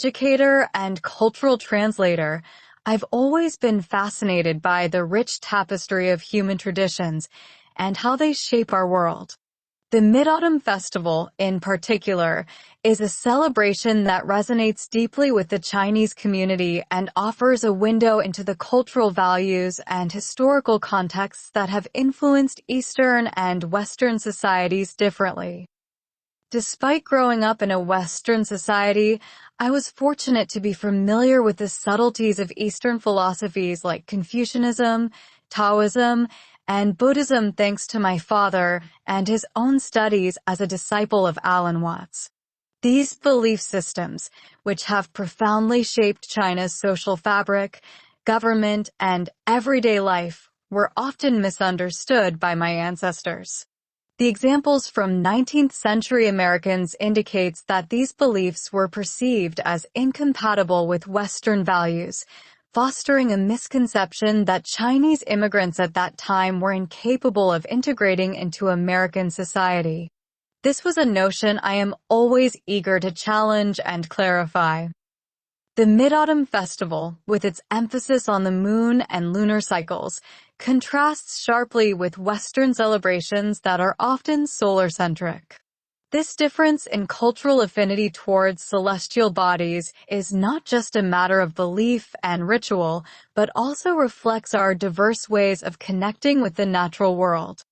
educator and cultural translator, I've always been fascinated by the rich tapestry of human traditions and how they shape our world. The Mid-Autumn Festival, in particular, is a celebration that resonates deeply with the Chinese community and offers a window into the cultural values and historical contexts that have influenced Eastern and Western societies differently. Despite growing up in a Western society, I was fortunate to be familiar with the subtleties of Eastern philosophies like Confucianism, Taoism, and Buddhism thanks to my father and his own studies as a disciple of Alan Watts. These belief systems, which have profoundly shaped China's social fabric, government, and everyday life, were often misunderstood by my ancestors. The examples from 19th century Americans indicates that these beliefs were perceived as incompatible with Western values, fostering a misconception that Chinese immigrants at that time were incapable of integrating into American society. This was a notion I am always eager to challenge and clarify. The Mid-Autumn Festival, with its emphasis on the moon and lunar cycles, contrasts sharply with Western celebrations that are often solar-centric. This difference in cultural affinity towards celestial bodies is not just a matter of belief and ritual, but also reflects our diverse ways of connecting with the natural world.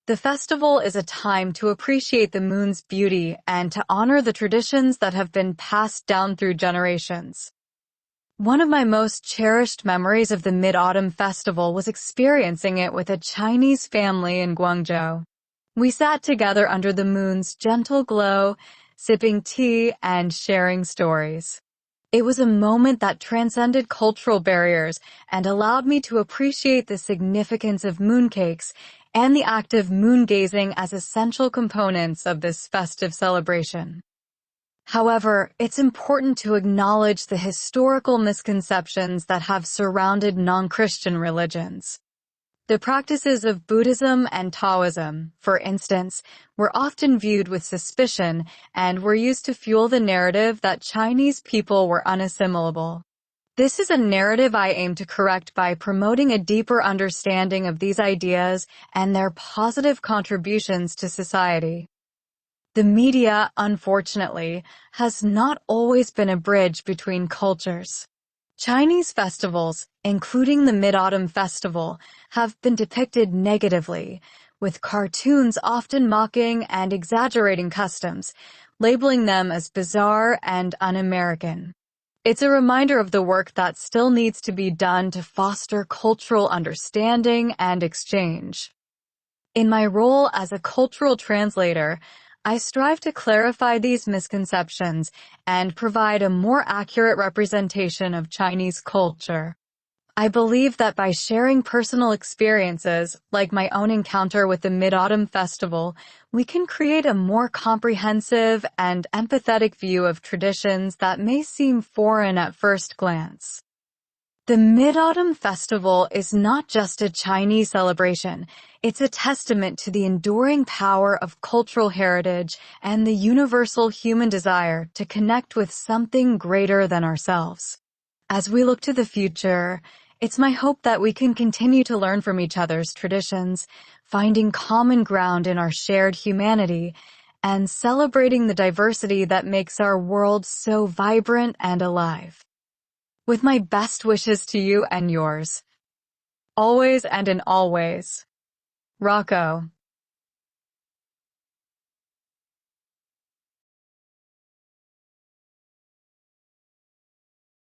The festival is a time to appreciate the moon's beauty and to honor the traditions that have been passed down through generations. One of my most cherished memories of the Mid-Autumn Festival was experiencing it with a Chinese family in Guangzhou. We sat together under the moon's gentle glow, sipping tea and sharing stories. It was a moment that transcended cultural barriers and allowed me to appreciate the significance of mooncakes and the act of moon-gazing as essential components of this festive celebration. However, it's important to acknowledge the historical misconceptions that have surrounded non-Christian religions. The practices of Buddhism and Taoism, for instance, were often viewed with suspicion and were used to fuel the narrative that Chinese people were unassimilable. This is a narrative I aim to correct by promoting a deeper understanding of these ideas and their positive contributions to society. The media, unfortunately, has not always been a bridge between cultures. Chinese festivals, including the Mid-Autumn Festival, have been depicted negatively, with cartoons often mocking and exaggerating customs, labeling them as bizarre and un-American. It's a reminder of the work that still needs to be done to foster cultural understanding and exchange. In my role as a cultural translator, I strive to clarify these misconceptions and provide a more accurate representation of Chinese culture. I believe that by sharing personal experiences, like my own encounter with the Mid-Autumn Festival, we can create a more comprehensive and empathetic view of traditions that may seem foreign at first glance. The Mid-Autumn Festival is not just a Chinese celebration, it's a testament to the enduring power of cultural heritage and the universal human desire to connect with something greater than ourselves. As we look to the future, it's my hope that we can continue to learn from each other's traditions, finding common ground in our shared humanity, and celebrating the diversity that makes our world so vibrant and alive. With my best wishes to you and yours. Always and in all ways. Rocco.